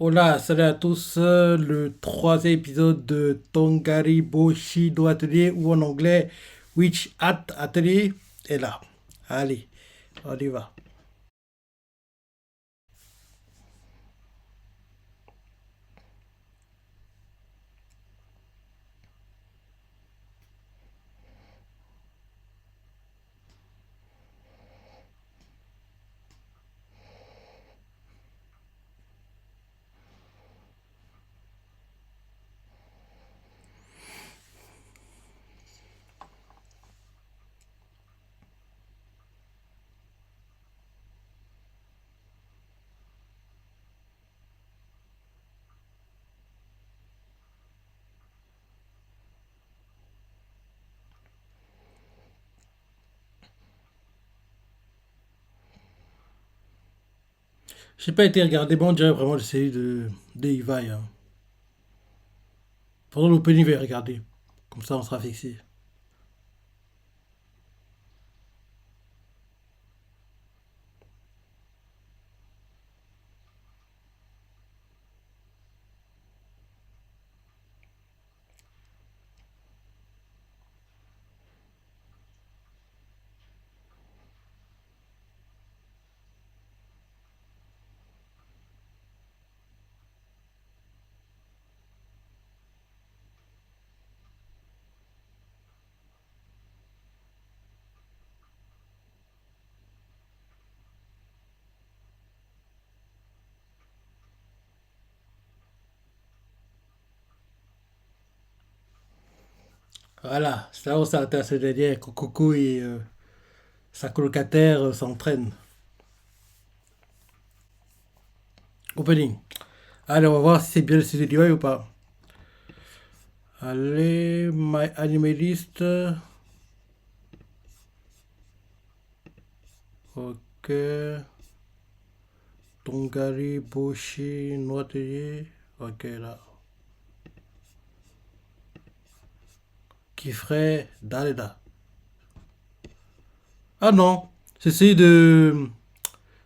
Hola, salut à tous. Le troisième épisode de Tongari Boshi do Atelier ou en anglais Witch Hat Atelier est là. Allez, on y va. J'ai pas été regardé, bon, on dirait vraiment la série de Ibai. Hein. Pendant l'opening, je vais regarder. Comme ça, on sera fixé. Voilà, c'est là où ça a ce dernier. Coco et sa colocataire s'entraînent. Opening. Allez, on va voir si c'est bien le studio d'Ibai ou pas. Allez, My Animalist. Ok. Tongari, Boshi, Noitelier. Ok, là. Qui ferait Daleda. Ah non, c'est celui de.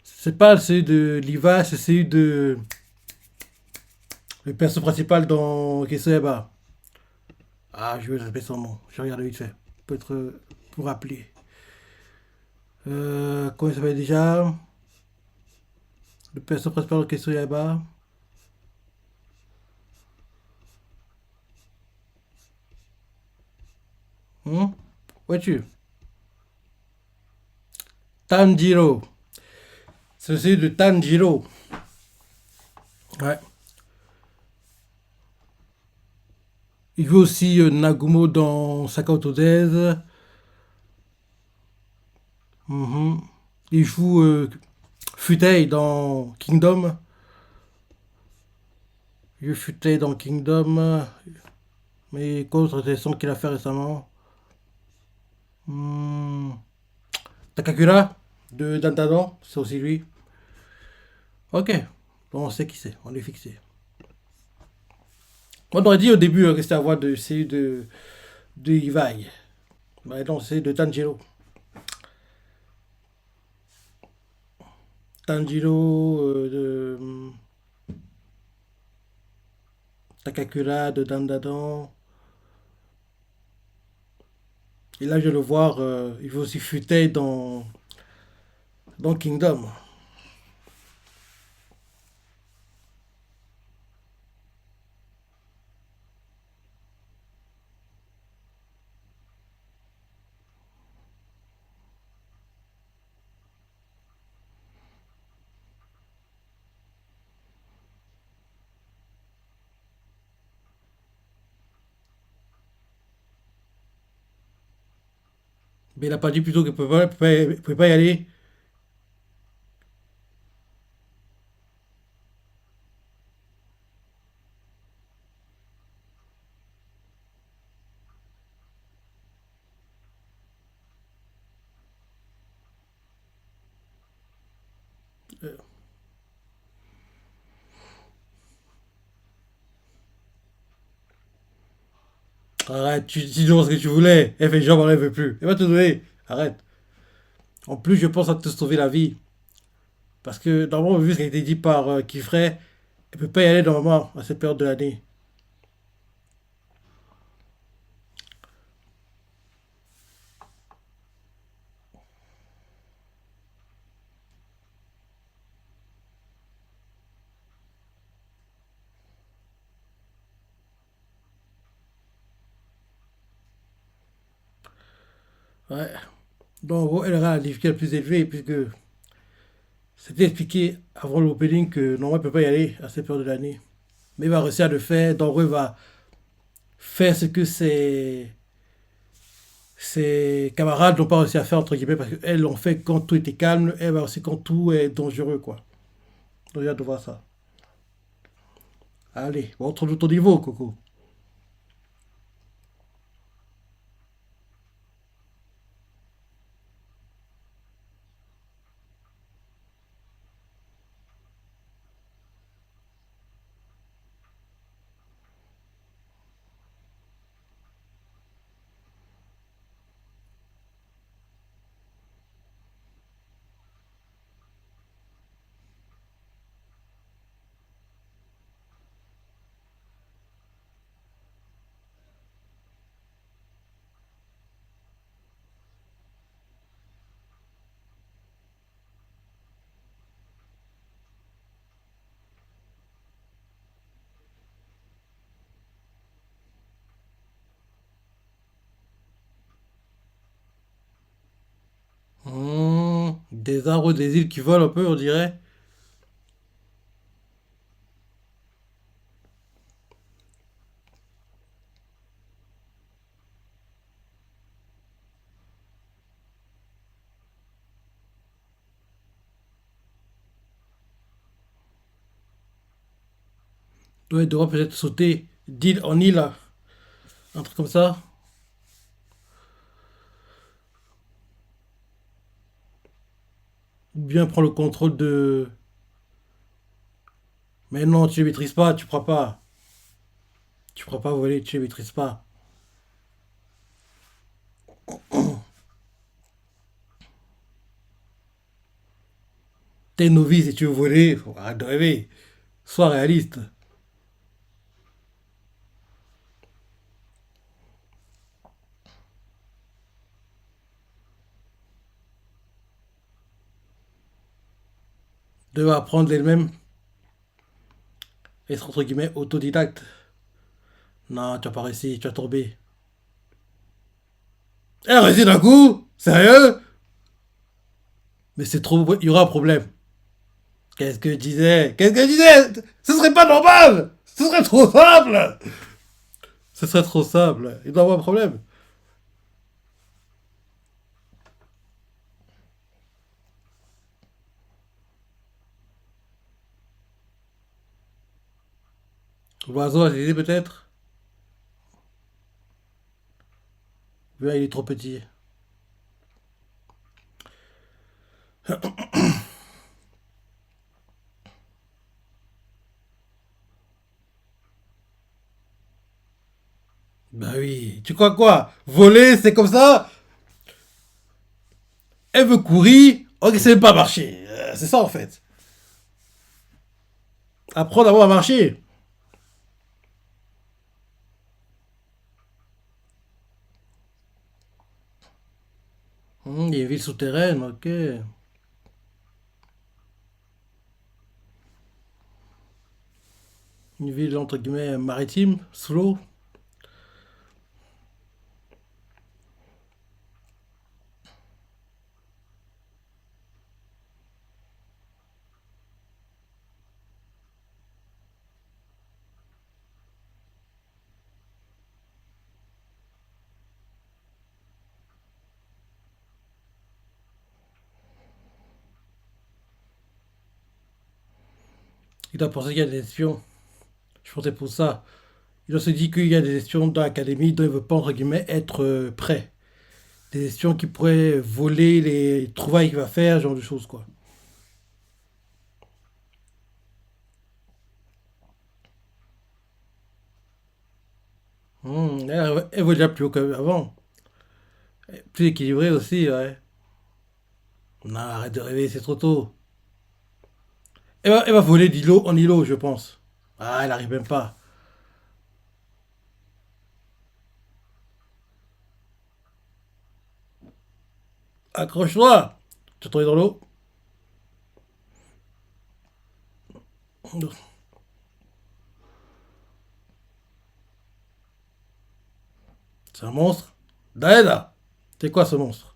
C'est pas celui de Liva, c'est celui de. Le perso principal dans Kessoyaba. Ah, je vais rappeler son nom. Je regarde vite fait. Peut-être pour rappeler. Comment il s'appelle déjà? Le perso principal dans Kessoyaba. Hmm? Où es-tu? Tanjiro. C'est celui de Tanjiro. Ouais. Il joue aussi Nagumo dans Sakamoto Days. Mhm. Il joue Futei dans Kingdom. Il joue Futei dans Kingdom. Mais quoi d'autre intéressant qu'il a fait récemment? Hmm, Takakura de Dandadan, c'est aussi lui. Ok, bon, on sait qui c'est, on est fixé. On aurait dit au début que c'était la voix de Iwai. Bah non, c'est de Tanjiro. Tanjiro de Takakura de Dandadan. Et là, je vais le voir, il veut aussi futer dans Kingdom. Mais il a pas dit plutôt qu'il ne peut pas y aller. Arrête, tu demandes ce que tu voulais. Elle fait genre, elle veut plus. Elle va te donner. Arrête. En plus, je pense à te sauver la vie. Parce que, normalement, vu ce qui a été dit par Kifray, Elle peut pas y aller normalement à cette période de l'année. Ouais. Donc, en gros, elle aura la difficulté la plus élevée puisque c'était expliqué avant l'opening que normalement elle peut pas y aller à cette période de l'année. Mais il va réussir à le faire. Donc, en gros, il va faire ce que ses camarades n'ont pas réussi à faire, entre guillemets, parce qu'elles l'ont fait quand tout était calme. Elle va aussi quand tout est dangereux, quoi. Donc, j'ai hâte de voir ça. Allez, on retrouve ton niveau, Coco. Des arbres des îles qui volent un peu, on dirait. Ouais, il devrait peut-être sauter d'île en île, là. Un truc comme ça. Ou bien prendre le contrôle de... Mais non, tu ne maîtrises pas, tu ne pourras pas. Tu ne pourras pas voler, tu ne maîtrises pas. T'es novice et tu veux voler, faut arrête de rêver. Sois réaliste. Devez apprendre d'elle-même, être entre guillemets autodidacte. Non, tu vas pas réussi, tu vas tomber. Elle réussit d'un coup? Sérieux? Mais c'est trop... Il y aura un problème. Qu'est-ce que je disais? Qu'est-ce que je disais? Ce serait pas normal! Ce serait trop simple! Ce serait trop simple. Il doit y avoir un problème. L'oiseau a des idées peut-être? Bien, il est trop petit. Bah oui. Tu crois quoi? Voler, c'est comme ça? Elle veut courir. Ok, c'est pas marcher. C'est ça en fait. Apprendre à voir marcher. Il y a une ville souterraine, ok. Une ville entre guillemets maritime, sous l'eau. Il doit penser qu'il y a des espions. Je pensais pour ça. Il doit se dire qu'il y a des espions dans l'académie dont il ne veut pas entre guillemets être prêt. Des espions qui pourraient voler les trouvailles qu'il va faire, ce genre de choses quoi. Elle vaut déjà plus haut qu'avant. Plus équilibré aussi, ouais. Non, arrête de rêver, c'est trop tôt. Elle va voler d'îlot en îlot, je pense. Ah, elle arrive même pas. Accroche-toi. Tu es tombé dans l'eau. C'est un monstre. Daeda. C'est quoi ce monstre?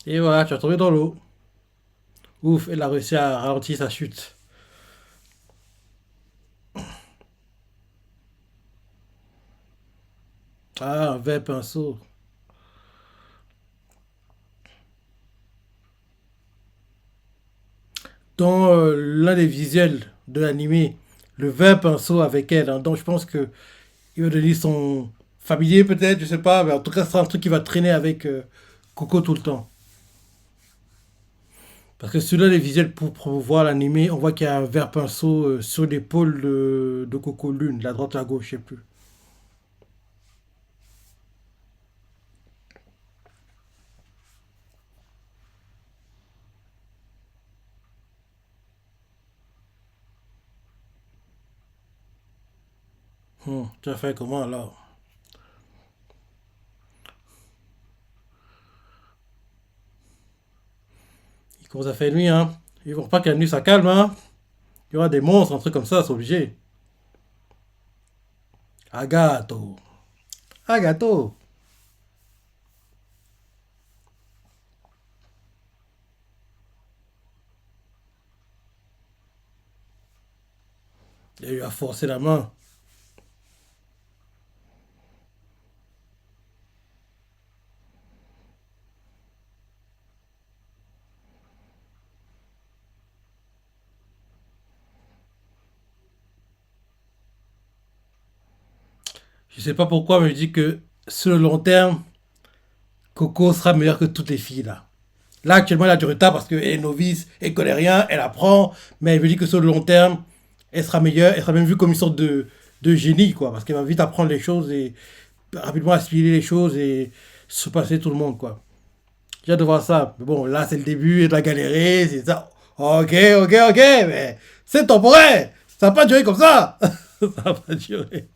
Et voilà, tu as tombé dans l'eau. Ouf, elle a réussi à ralentir sa chute. Ah, un vrai pinceau. Dans l'un des visuels de l'animé, le vrai pinceau avec elle, hein. Donc je pense que il va devenir son familier peut-être, je sais pas, mais en tout cas, c'est un truc qui va traîner avec Coco tout le temps. Parce que sur l'un des visuels pour voir l'animé, on voit qu'il y a un vert pinceau sur l'épaule de Coco Lune, la droite ou la gauche, je sais plus. Tu as fait comment alors? Il commence à faire nuit, hein. Ils vont pas que la nuit ça calme, hein. Il y aura des monstres, un truc comme ça, c'est obligé. Agato. Agato. Il lui a forcé la main. Je sais pas pourquoi, mais je dis que sur le long terme, Coco sera meilleure que toutes les filles là. Là, actuellement, elle a du retard parce qu'elle est novice, elle connaît rien, elle apprend, mais je me dis que sur le long terme, elle sera meilleure, elle sera même vue comme une sorte de génie, quoi, parce qu'elle va vite apprendre les choses et rapidement assimiler les choses et surpasser tout le monde, quoi. J'ai hâte de voir ça. Mais bon, là, c'est le début, elle doit galérer, c'est ça. Ok, ok, ok, mais c'est temporaire. Ça va pas durer comme ça. Ça va pas durer.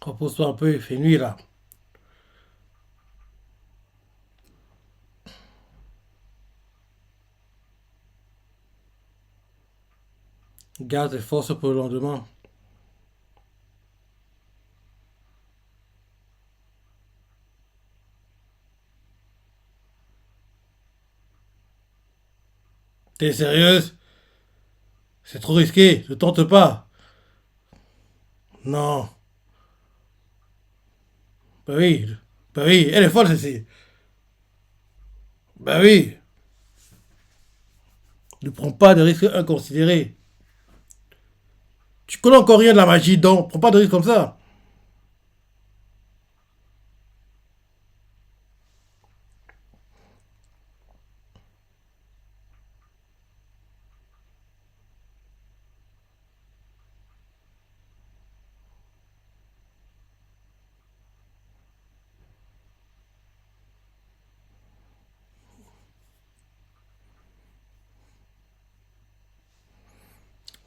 Repose-toi un peu, il fait nuit là. Garde tes forces pour le lendemain. T'es sérieuse? C'est trop risqué, ne tente pas. Non. Bah oui, bah oui, elle est folle celle-ci. Bah oui, ne prends pas de risques inconsidérés. Tu connais encore rien de la magie, donc prends pas de risques comme ça.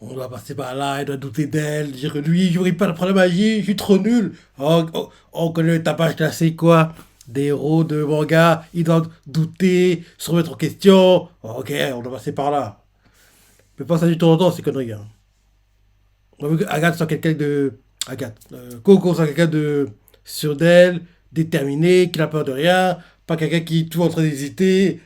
On doit passer par là, elle doit douter d'elle, dire que lui, j'aurais pas de la magie, je suis trop nul. On connaît le tapage classique, quoi. Des héros de manga, ils doivent douter, se remettre en question. Ok, on doit passer par là. Mais pas ça du tout longtemps, ces conneries, hein. On veut que Agathe soit quelqu'un de. Agathe. Coco soit quelqu'un de. Sûr d'elle, déterminé, qui n'a peur de rien, pas quelqu'un qui est tout en train d'hésiter.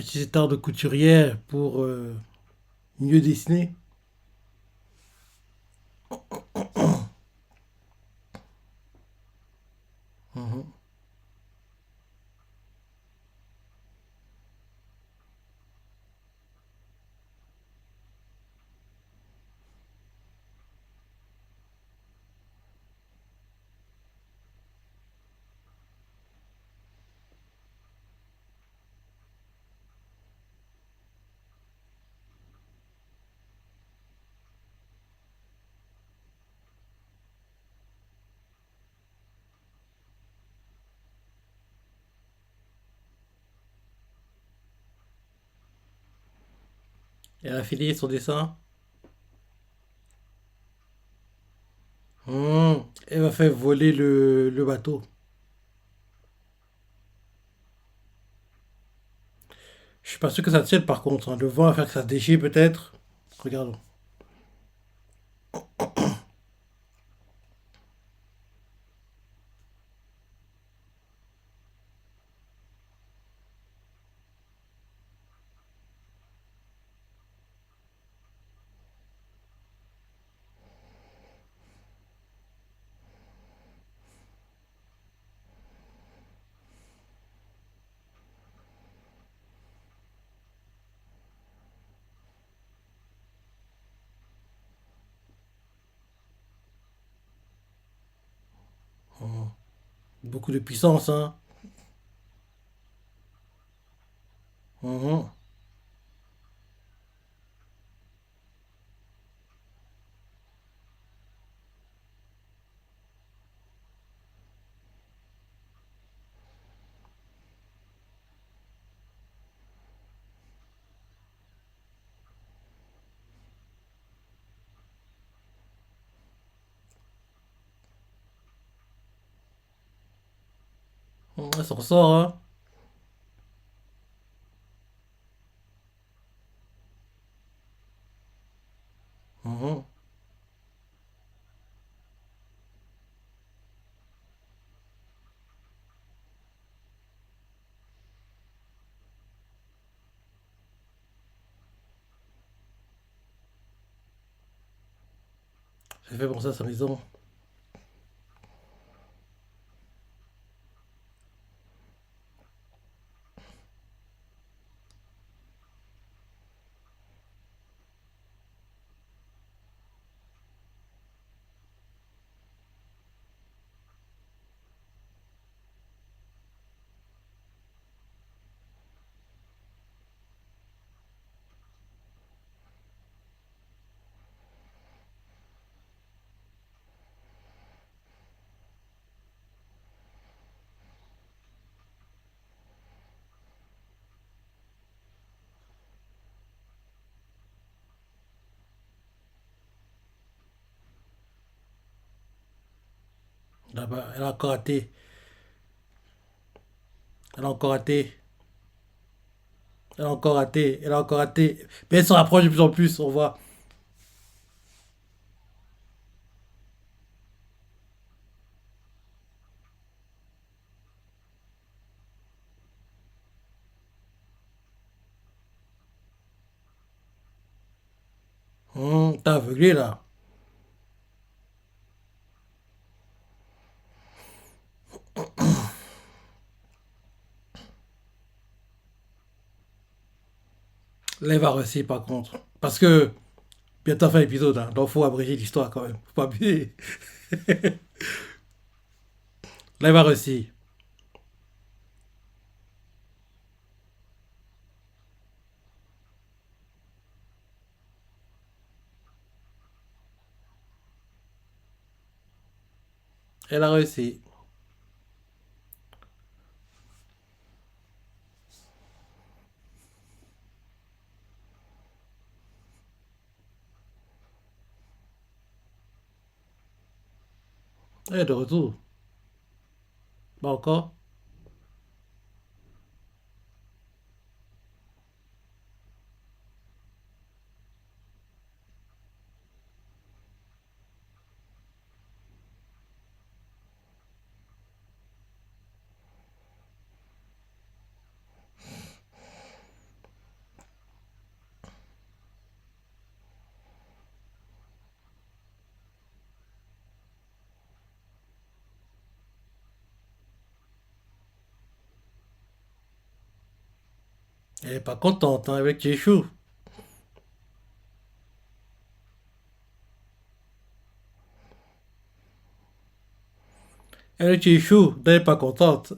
utiliser tant de couturière pour mieux dessiner. Mhm. Elle a fini son dessin. Elle va faire voler le bateau. Je suis pas sûr que ça tienne par contre, hein. Le vent va faire que ça se déchire peut-être. Regardons. Beaucoup de puissance, hein. Mhm. Elle s'en sort, hein. Mhm. Elle fait penser à sa maison. Là-bas, elle a encore raté. Elle a encore raté. Elle a encore raté. Elle a encore raté. Mais elle se rapproche de plus en plus, on voit. T'es aveuglé là. Là, elle va réussir par contre. Parce que bientôt fin l'épisode, hein. Donc faut abréger l'histoire quand même. Faut pas abuser. Là, elle va réussir. Elle a réussi. Elle est de retour. Pas encore. Elle est pas contente hein, avec tes choux. Elle est chou, elle est pas contente.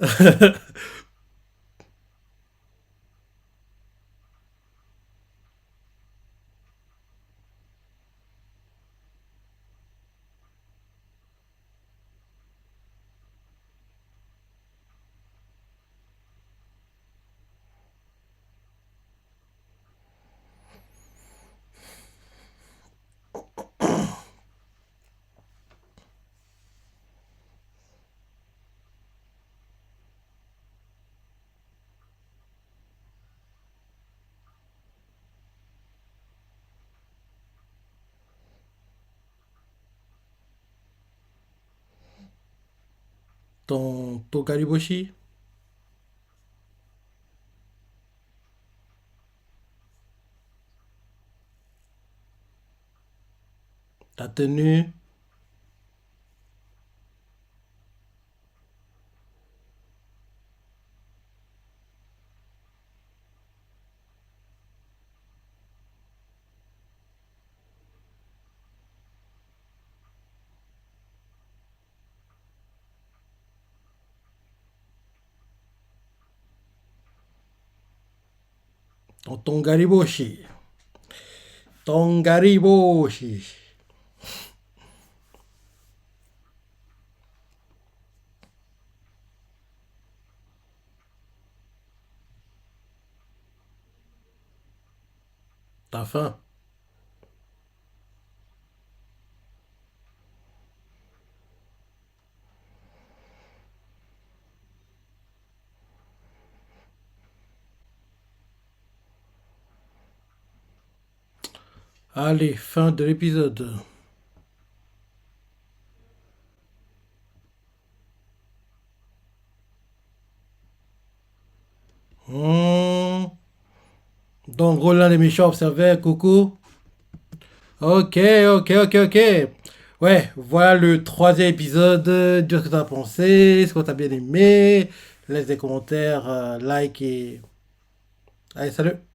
Ton Kaliboshi, ta tenue, ton Gariboshi. Ton Gariboshi. T'as faim. Allez, fin de l'épisode. Hmm. Donc, Roland les méchants observaient, coucou. Ok, ok, ok, ok. Ouais, voilà le troisième épisode. Dis ce que t'as pensé, ce que t'as bien aimé. Laisse des commentaires, like et... Allez, salut.